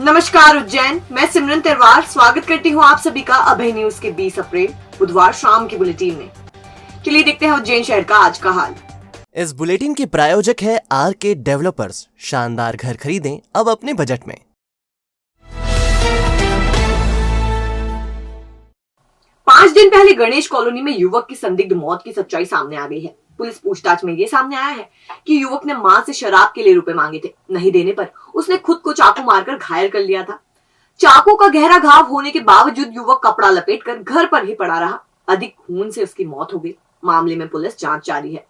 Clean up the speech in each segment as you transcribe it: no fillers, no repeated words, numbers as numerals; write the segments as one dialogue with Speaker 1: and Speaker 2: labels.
Speaker 1: नमस्कार उज्जैन, मैं सिमरन तिरवार स्वागत करती हूँ आप सभी का अभय न्यूज के 20 अप्रैल बुधवार शाम की बुलेटिन में। चलिए देखते हैं उज्जैन शहर का आज का हाल।
Speaker 2: इस बुलेटिन के प्रायोजक है आरके डेवलपर्स। शानदार घर खरीदें अब अपने बजट में।
Speaker 1: 5 दिन पहले गणेश कॉलोनी में युवक की संदिग्ध मौत की सच्चाई सामने आ गई है। पुलिस पूछताछ में ये सामने आया है कि युवक ने मां से शराब के लिए रुपए मांगे थे। नहीं देने पर उसने खुद को चाकू मारकर घायल कर लिया था। चाकू का गहरा घाव होने के बावजूद युवक कपड़ा लपेटकर घर पर ही पड़ा रहा। अधिक खून से उसकी मौत हो गई। मामले में पुलिस जांच जारी है।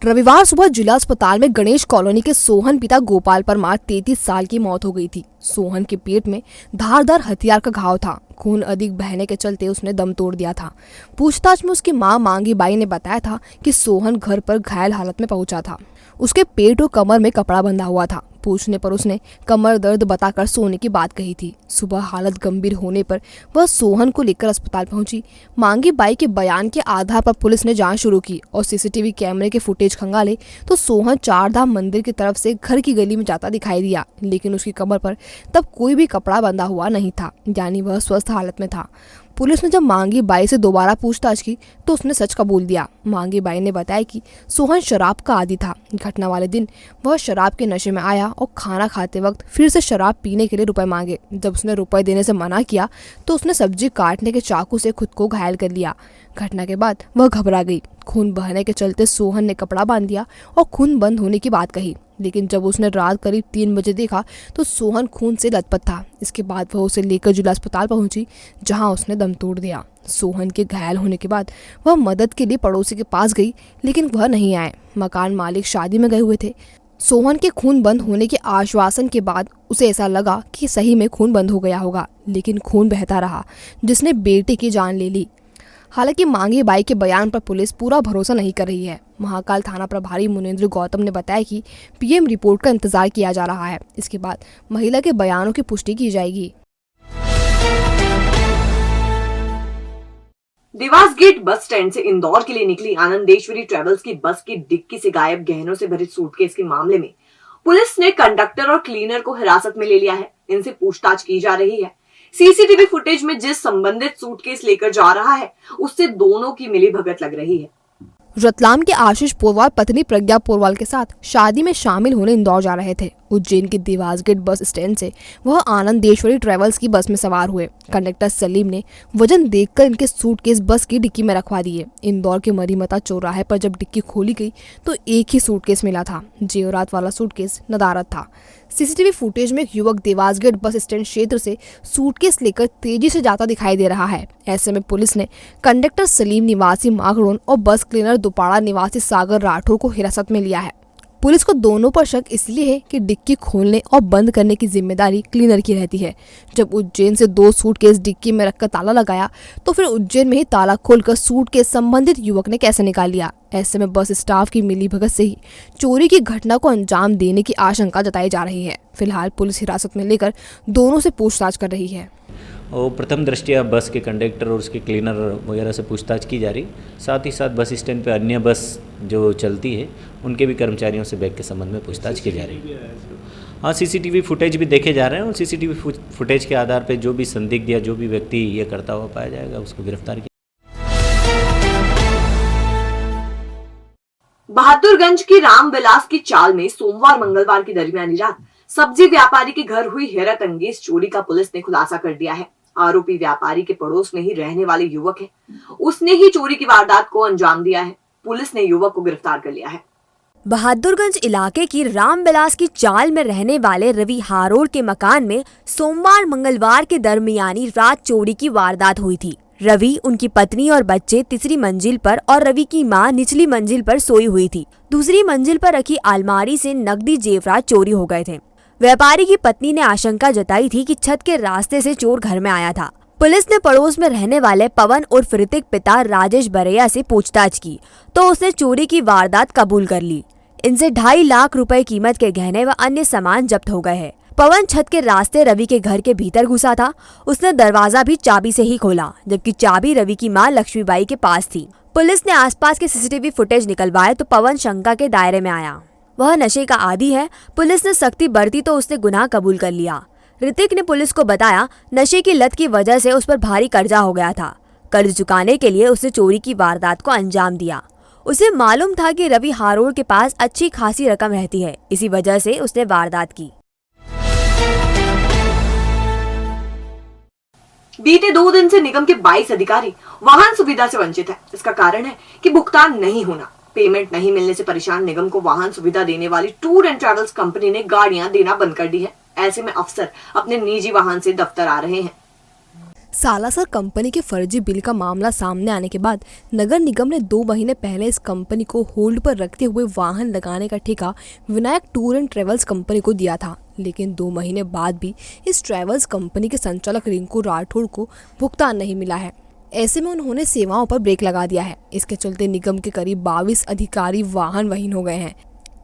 Speaker 3: रविवार सुबह जिला अस्पताल में गणेश कॉलोनी के सोहन पिता गोपाल परमार 33 साल की मौत हो गई थी। सोहन के पेट में धारदार हथियार का घाव था। खून अधिक बहने के चलते उसने दम तोड़ दिया था। पूछताछ में उसकी मां मांगी बाई ने बताया था कि सोहन घर पर घायल हालत में पहुंचा था। उसके पेट और कमर में कपड़ा बंधा हुआ था। पूछने पर उसने कमर दर्द बताकर सोने की बात कही थी। सुबह हालत गंभीर होने पर वह सोहन को लेकर अस्पताल पहुंची। मांगी बाई के बयान के आधार पर पुलिस ने जांच शुरू की और सीसीटीवी कैमरे के फुटेज खंगाले तो सोहन चारधाम मंदिर की तरफ से घर की गली में जाता दिखाई दिया, लेकिन उसकी कमर पर तब कोई भी कपड़ा बंधा हुआ नहीं था, यानी वह स्वस्थ हालत में था। पुलिस ने जब मांगी बाई से दोबारा पूछताछ की तो उसने सच कबूल दिया। मांगी बाई ने बताया कि सोहन शराब का आदी था। घटना वाले दिन वह शराब के नशे में आया और खाना खाते वक्त फिर से शराब पीने के लिए रुपए मांगे। जब उसने रुपए देने से मना किया तो उसने सब्जी काटने के चाकू से खुद को घायल कर लिया। घटना के बाद वह घबरा गई। खून बहने के चलते सोहन ने कपड़ा बांध दिया और खून बंद होने की बात कही, लेकिन जब उसने रात करीब 3 बजे देखा तो सोहन खून से लथपथ था। इसके बाद वह उसे लेकर जिला अस्पताल पहुंची, जहां उसने दम तोड़ दिया। सोहन के घायल होने के बाद वह मदद के लिए पड़ोसी के पास गई, लेकिन वह नहीं आए। मकान मालिक शादी में गए हुए थे। सोहन के खून बंद होने के आश्वासन के बाद उसे ऐसा लगा कि सही में खून बंद हो गया होगा, लेकिन खून बहता रहा, जिसने बेटे की जान ले ली। हालांकि मांगी बाई के बयान पर पुलिस पूरा भरोसा नहीं कर रही है। महाकाल थाना प्रभारी मुनेंद्र गौतम ने बताया कि पीएम रिपोर्ट का इंतजार किया जा रहा है। इसके बाद महिला के बयानों की पुष्टि की जाएगी।
Speaker 1: देवास गेट बस स्टैंड से इंदौर के लिए निकली आनंदेश्वरी ट्रेवल्स की बस की डिक्की से गायब गहनों से भरी सूटकेस के मामले में पुलिस ने कंडक्टर और क्लीनर को हिरासत में ले लिया है। इनसे पूछताछ की जा रही है। सीसीटीवी फुटेज में जिस संबंधित सूटकेस लेकर जा रहा है उससे दोनों की मिलीभगत लग रही है।
Speaker 3: रतलाम के आशीष पोरवाल पत्नी प्रज्ञा पोरवाल के साथ शादी में शामिल होने इंदौर जा रहे थे। उज्जैन के देवास गेट बस स्टैंड से वह आनंदेश्वरी ट्रेवल्स की बस में सवार हुए। कंडक्टर सलीम ने वजन देखकर इनके सूटकेस बस की डिक्की में रखवा दिए। इंदौर के मरीमता चौराहे पर जब डिक्की खोली गई तो एक ही सूटकेस मिला था। जेवरात वाला सूटकेस नदारत था। सीसीटीवी फुटेज में एक युवक देवास गेट बस स्टैंड क्षेत्र से सूटकेस लेकर तेजी से जाता दिखाई दे रहा है। ऐसे में पुलिस ने कंडक्टर सलीम निवासी मागरोन और बस क्लीनर दुपाड़ा निवासी सागर राठौर को हिरासत में लिया है। पुलिस को दोनों पर शक इसलिए है कि डिक्की खोलने और बंद करने की जिम्मेदारी क्लीनर की रहती है। जब उज्जैन से 2 सूटकेस डिक्की में रखकर ताला लगाया तो फिर उज्जैन में ही ताला खोलकर सूटकेस संबंधित युवक ने कैसे निकाल लिया। ऐसे में बस स्टाफ की मिलीभगत से ही चोरी की घटना को अंजाम देने की आशंका जताई जा रही है। फिलहाल पुलिस हिरासत में लेकर दोनों से पूछताछ कर रही है
Speaker 4: और प्रथम दृष्टया बस के कंडक्टर और उसके क्लीनर वगैरह से पूछताछ की जा रही। साथ ही साथ बस स्टैंड पे अन्य बस जो चलती है उनके भी कर्मचारियों से बैग के संबंध में पूछताछ की जा रही है। हाँ, सीसीटीवी फुटेज भी देखे जा रहे हैं और सीसीटीवी फुटेज के आधार पे जो भी संदिग्ध या जो भी व्यक्ति ये करता हुआ पाया जाएगा उसको गिरफ्तार किया।
Speaker 1: बहादुरगंज की रामविलास की चाल में सोमवार मंगलवार की दरमियानी रात सब्जी व्यापारी के घर हुई हैरत अंगेज चोरी का पुलिस ने खुलासा कर दिया है। आरोपी व्यापारी के पड़ोस में ही रहने वाले युवक है। उसने ही चोरी की वारदात को अंजाम दिया है। पुलिस ने युवक को गिरफ्तार कर लिया है।
Speaker 5: बहादुरगंज इलाके की रामविलास की चाल में रहने वाले रवि हारोड़ के मकान में सोमवार मंगलवार के दरमियानी रात चोरी की वारदात हुई थी। रवि, उनकी पत्नी और बच्चे तीसरी मंजिल पर और रवि की मां निचली मंजिल पर सोई हुई थी। दूसरी मंजिल पर रखी अलमारी से नकदी जेवरात चोरी हो गए थे। व्यापारी की पत्नी ने आशंका जताई थी कि छत के रास्ते से चोर घर में आया था। पुलिस ने पड़ोस में रहने वाले पवन उर्फ ऋतिक पिता राजेश बरैया से पूछताछ की तो उसने चोरी की वारदात कबूल कर ली। इनसे 2.5 लाख रुपए कीमत के गहने व अन्य सामान जब्त हो गए हैं। पवन छत के रास्ते रवि के घर के भीतर घुसा था। उसने दरवाजा भी चाबी से ही खोला, जबकि चाबी रवि की मां लक्ष्मीबाई के पास थी। पुलिस ने आसपास के सीसीटीवी फुटेज निकलवाए तो पवन शंका के दायरे में आया। वह नशे का आदी है। पुलिस ने सख्ती बरती तो उसने गुनाह कबूल कर लिया। ऋतिक ने पुलिस को बताया नशे की लत की वजह से उस पर भारी कर्जा हो गया था। कर्ज चुकाने के लिए उसने चोरी की वारदात को अंजाम दिया। उसे मालूम था कि रवि हारोड़ के पास अच्छी खासी रकम रहती है, इसी वजह से उसने वारदात की।
Speaker 1: बीते 2 दिन से निगम के 22 अधिकारी वाहन सुविधा से वंचित है। इसका कारण है कि भुगतान नहीं होना। पेमेंट नहीं मिलने से परेशान निगम को वाहन सुविधा देने वाली टूर एंड ट्रैवल्स कंपनी ने गाड़ियां देना बंद कर दी है। ऐसे में अफसर अपने निजी वाहन से दफ्तर आ रहे हैं।
Speaker 3: सालासर कंपनी के फर्जी बिल का मामला सामने आने के बाद नगर निगम ने 2 महीने पहले इस कंपनी को होल्ड पर रखते हुए वाहन लगाने का ठेका Vinayak tour and travels company को दिया था। लेकिन 2 महीने बाद भी इस ट्रेवल्स कंपनी के संचालक रिंकू राठौड़ को भुगतान नहीं मिला है। ऐसे में उन्होंने सेवाओं पर ब्रेक लगा दिया है। इसके चलते निगम के करीब 22 अधिकारी वाहन वहीन हो गए हैं।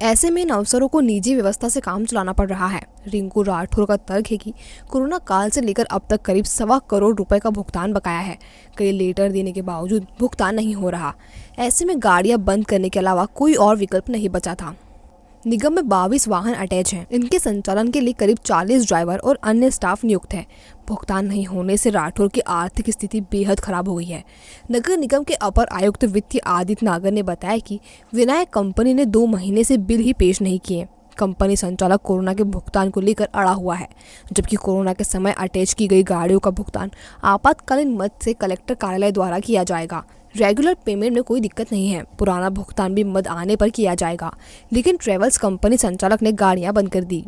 Speaker 3: ऐसे में इन अफसरों को निजी व्यवस्था से काम चलाना पड़ रहा है। रिंकू राठौर का तर्क है कि कोरोना काल से लेकर अब तक करीब 1.25 करोड़ रुपए का भुगतान बकाया है। कई लेटर देने के बावजूद भुगतान नहीं हो रहा। ऐसे में गाड़ियां बंद करने के अलावा कोई और विकल्प नहीं बचा था। निगम में 22 वाहन अटैच हैं। इनके संचालन के लिए करीब 40 ड्राइवर और अन्य स्टाफ नियुक्त है। भुगतान नहीं होने से राठौर की आर्थिक स्थिति बेहद खराब हो गई है। नगर निगम के अपर आयुक्त वित्तीय आदित्य नागर ने बताया कि विनायक कंपनी ने 2 महीने से बिल ही पेश नहीं किए। कंपनी संचालक कोरोना के भुगतान को लेकर अड़ा हुआ है, जबकि कोरोना के समय अटैच की गई गाड़ियों का भुगतान आपातकालीन मद से कलेक्टर कार्यालय द्वारा किया जाएगा। रेगुलर पेमेंट में कोई दिक्कत नहीं है। पुराना भुगतान भी मद आने पर किया जाएगा। लेकिन ट्रेवल्स कंपनी संचालक ने गाड़ियां बंद कर दी।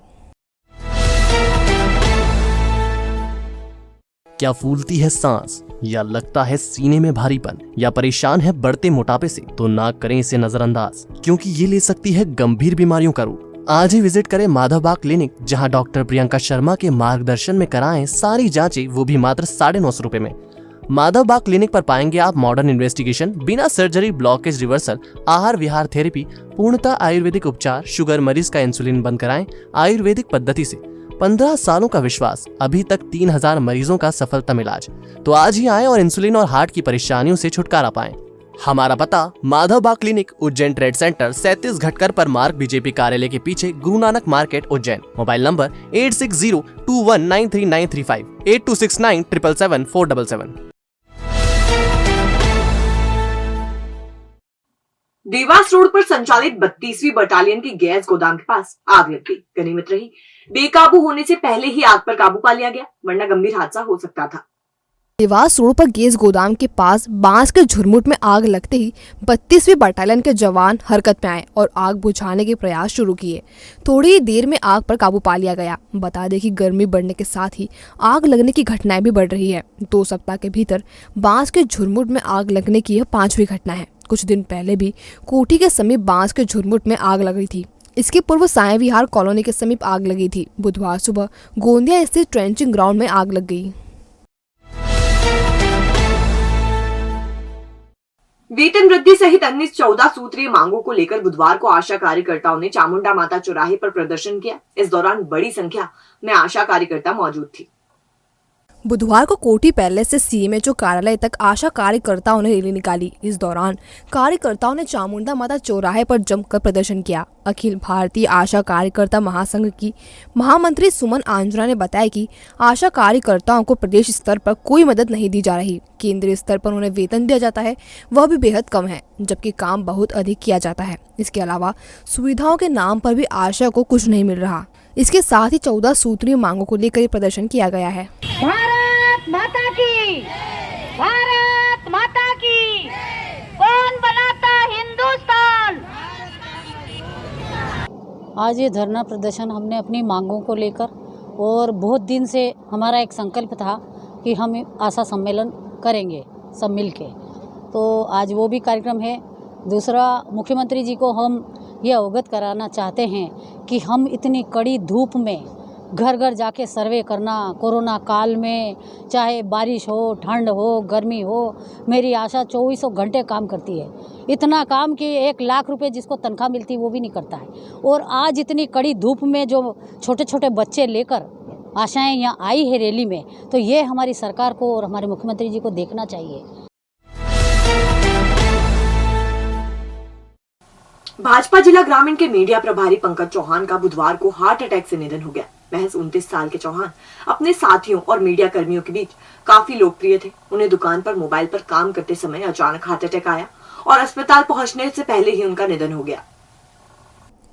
Speaker 2: क्या फूलती है सांस, या लगता है सीने में भारीपन, या परेशान है बढ़ते मोटापे से, तो ना करें इसे नजरअंदाज, क्योंकि ये ले सकती है गंभीर बीमारियों का रूप। आज ही विजिट करें माधव बाग क्लिनिक, जहां डॉक्टर प्रियंका शर्मा के मार्गदर्शन में कराएं सारी जांचें, वो भी मात्र 950 रुपए में। माधव बाग क्लिनिक पर पाएंगे आप मॉडर्न इन्वेस्टिगेशन, बिना सर्जरी, ब्लॉकेज रिवर्सल, आहार विहार थेरेपी, पूर्णतः आयुर्वेदिक उपचार, शुगर मरीज का इंसुलिन बंद कराएं आयुर्वेदिक पद्धति से। 15 सालों का विश्वास, अभी तक 3000 मरीजों का सफलतम इलाज। तो आज ही आएं और इंसुलिन और हार्ट की परेशानियों से छुटकारा पाएं। हमारा पता माधव बाग क्लिनिक, उज्जैन ट्रेड सेंटर 37 घटकर पर मार्ग, बीजेपी कार्यालय के पीछे, Guru Nanak market, Ujjain. Mobile number 8602193935, 8269777477।
Speaker 1: Dewas road पर संचालित 32वीं बटालियन की गैस गोदाम के पास आग लग गई। गनीमत रही बेकाबू होने से पहले ही आग पर काबू पा लिया गया, वरना गंभीर हादसा हो सकता था।
Speaker 3: देवास रोड पर गैस गोदाम के पास बांस के झुरमुट में आग लगते ही 32वीं बटालियन के जवान हरकत में आए और आग बुझाने के प्रयास शुरू किए। थोड़ी ही देर में आग पर काबू पा लिया गया। बता दें कि गर्मी बढ़ने के साथ ही आग लगने की घटनाएं भी बढ़ रही है। 2 सप्ताह के भीतर बांस के झुरमुट में आग लगने की यह 5वीं घटना है। कुछ दिन पहले भी कोठी के समीप बांस के झुरमुट में आग लगी थी। इसके पूर्व साय विहार कॉलोनी के समीप आग लगी थी। बुधवार सुबह गोंदिया स्थित ट्रेंचिंग ग्राउंड में आग लग गई।
Speaker 1: वेतन वृद्धि सहित अन्य 14 सूत्रीय मांगों को लेकर बुधवार को आशा कार्यकर्ताओं ने चामुंडा माता चौराहे पर प्रदर्शन किया। इस दौरान बड़ी संख्या में आशा कार्यकर्ता मौजूद थी।
Speaker 3: बुधवार को कोठी पैलेस से सीएमएचओ कार्यालय तक आशा कार्यकर्ताओं ने रैली निकाली। इस दौरान कार्यकर्ताओं ने चामुंडा माता चौराहे पर जमकर प्रदर्शन किया। अखिल भारतीय आशा कार्यकर्ता महासंघ की महामंत्री सुमन आंजना ने बताया कि आशा कार्यकर्ताओं को प्रदेश स्तर पर कोई मदद नहीं दी जा रही। केंद्रीय स्तर पर उन्हें वेतन दिया जाता है, वह भी बेहद कम है, जबकि काम बहुत अधिक किया जाता है। इसके अलावा सुविधाओं के नाम पर भी आशा को कुछ नहीं मिल रहा। इसके साथ ही 14 सूत्रीय मांगों को लेकर प्रदर्शन किया गया है।
Speaker 6: भारत माता की, भारत माता की, कौन बनाता हिंदुस्तान।
Speaker 7: आज ये धरना प्रदर्शन हमने अपनी मांगों को लेकर, और बहुत दिन से हमारा एक संकल्प था कि हम आशा सम्मेलन करेंगे सब मिल के, तो आज वो भी कार्यक्रम है। दूसरा, मुख्यमंत्री जी को हम ये अवगत कराना चाहते हैं कि हम इतनी कड़ी धूप में घर घर जाके सर्वे करना, कोरोना काल में, चाहे बारिश हो, ठंड हो, गर्मी हो, मेरी आशा 24 घंटे काम करती है। इतना काम कि 1 लाख रुपए जिसको तनख्वाह मिलती है वो भी नहीं करता है। और आज इतनी कड़ी धूप में जो छोटे छोटे बच्चे लेकर आशाएं यहाँ आई है रैली में, तो ये हमारी सरकार को और हमारे मुख्यमंत्री जी को देखना चाहिए।
Speaker 1: भाजपा जिला ग्रामीण के मीडिया प्रभारी पंकज चौहान का बुधवार को हार्ट अटैक से निधन हो गया। महज 29 साल के चौहान अपने साथियों और मीडिया कर्मियों के बीच काफी लोकप्रिय थे। उन्हें दुकान पर मोबाइल पर काम करते समय अचानक हार्ट अटैक आया और अस्पताल पहुंचने से पहले ही उनका निधन हो गया।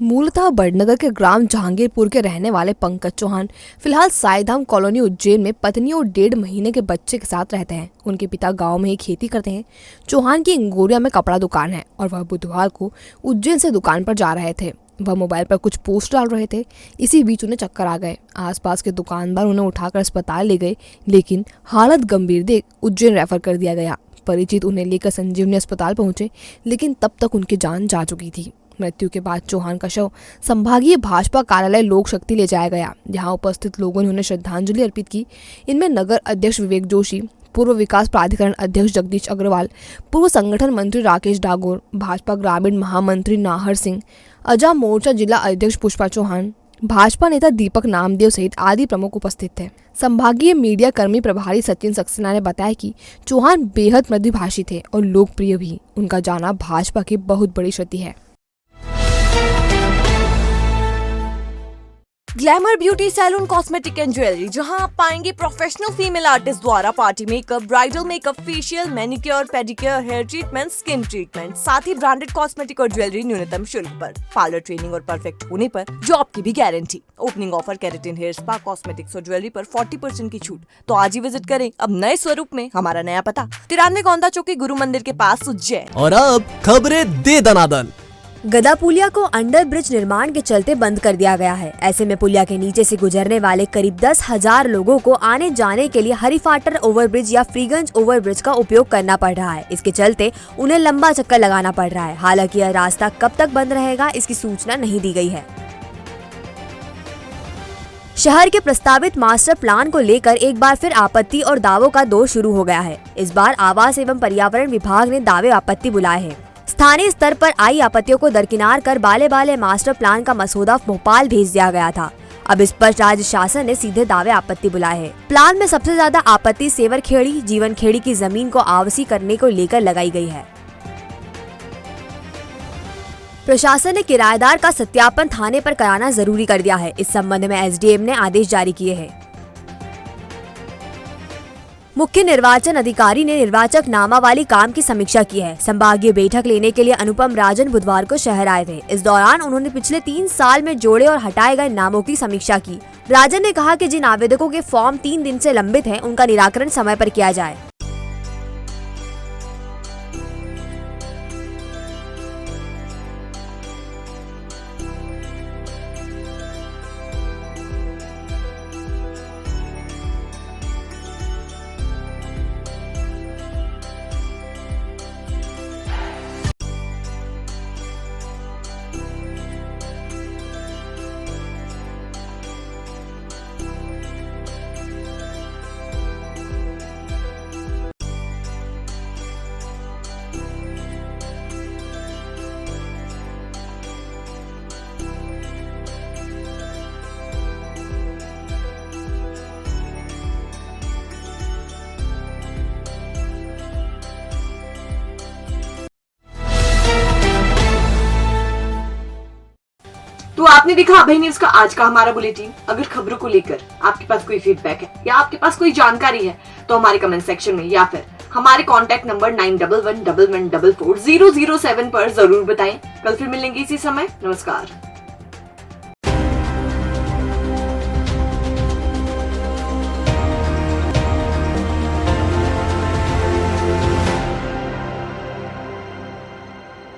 Speaker 3: मूलतः बड़नगर के ग्राम जहांगीरपुर के रहने वाले पंकज चौहान फिलहाल साईधाम कॉलोनी उज्जैन में पत्नी और 1.5 महीने के बच्चे के साथ रहते हैं। उनके पिता गांव में ही खेती करते हैं। चौहान की इंगोरिया में कपड़ा दुकान है और वह बुधवार को उज्जैन से दुकान पर जा रहे थे। वह मोबाइल पर कुछ पोस्ट डाल रहे थे। इसी बीच उन्हें चक्कर आ गए। आसपास के दुकानदार उन्हें उठाकर अस्पताल ले गए, लेकिन हालत गंभीर देख उज्जैन रेफर कर दिया गया। परिचित उन्हें लेकर संजीवनी अस्पताल पहुंचे, लेकिन तब तक उनकी जान जा चुकी थी। मृत्यु के बाद चौहान का शव संभागीय भाजपा कार्यालय लोक शक्ति ले जाया गया, जहां उपस्थित लोगों ने उन्हें श्रद्धांजलि अर्पित की। इनमें नगर अध्यक्ष विवेक जोशी, पूर्व विकास प्राधिकरण अध्यक्ष जगदीश अग्रवाल, पूर्व संगठन मंत्री राकेश डागोर, भाजपा ग्रामीण महामंत्री नाहर सिंह, अजा मोर्चा जिला अध्यक्ष पुष्पा चौहान, भाजपा नेता दीपक नामदेव सहित आदि प्रमुख उपस्थित थे। संभागीय मीडिया कर्मी प्रभारी सचिन सक्सेना ने बताया कि चौहान बेहद मृदुभाषी थे और लोकप्रिय भी। उनका जाना भाजपा की बहुत बड़ी क्षति है।
Speaker 8: Glamour beauty salon cosmetic and jewellery, जहां आप पाएंगे प्रोफेशनल फीमेल आर्टिस्ट द्वारा party makeup, bridal makeup, facial, manicure, pedicure, hair treatment, skin treatment, साथ ही ब्रांडेड कॉस्मेटिक और ज्वेलरी न्यूनतम शुल्क पर। पार्लर ट्रेनिंग और परफेक्ट होने पर जॉब की भी guarantee. Opening offer keratin hair spa, cosmetics और ज्वेलरी पर 40% की छूट। तो आज ही विजिट करें अब नए स्वरूप में। हमारा नया पता 93 गोंदा चौकी गुरु मंदिर के पास उज्जैन।
Speaker 2: और अब खबरें दे दनादन।
Speaker 5: गदा पुलिया को अंडर ब्रिज निर्माण के चलते बंद कर दिया गया है। ऐसे में पुलिया के नीचे से गुजरने वाले करीब 10,000 लोगों को आने जाने के लिए हरिफाटर ओवरब्रिज या फ्रीगंज ओवरब्रिज का उपयोग करना पड़ रहा है। इसके चलते उन्हें लंबा चक्कर लगाना पड़ रहा है। हालांकि यह रास्ता कब तक बंद रहेगा, इसकी सूचना नहीं दी गई है। शहर के प्रस्तावित मास्टर प्लान को लेकर एक बार फिर आपत्ति और दावों का दौर शुरू हो गया है। इस बार आवास एवं पर्यावरण विभाग ने दावे आपत्ति बुलाए हैं। स्थानीय स्तर पर आई आपत्तियों को दरकिनार कर बाले बाले मास्टर प्लान का मसौदा भोपाल भेज दिया गया था। अब इस पर राज्य शासन ने सीधे दावे आपत्ति बुलाए हैं। प्लान में सबसे ज्यादा आपत्ति सेवरखेड़ी, जीवनखेड़ी की जमीन को आवासी करने को लेकर लगाई गई है। प्रशासन ने किराएदार का सत्यापन थाने पर कराना जरूरी कर दिया है। इस संबंध में एसडीएम ने आदेश जारी किए हैं। मुख्य निर्वाचन अधिकारी ने निर्वाचक नामावली काम की समीक्षा की है। संभागीय बैठक लेने के लिए अनुपम राजन बुधवार को शहर आए थे। इस दौरान उन्होंने पिछले 3 साल में जोड़े और हटाए गए नामों की समीक्षा की। राजन ने कहा कि जिन आवेदकों के फॉर्म 3 दिन से लंबित हैं, उनका निराकरण समय पर किया जाए।
Speaker 1: तो आपने देखा अभय न्यूज का आज का हमारा बुलेटिन। अगर खबरों को लेकर आपके पास कोई फीडबैक है या आपके पास कोई जानकारी है तो हमारे कमेंट सेक्शन में या फिर हमारे कॉन्टैक्ट नंबर 9111444007 पर जरूर बताएं। कल फिर मिलेंगे इसी समय। नमस्कार।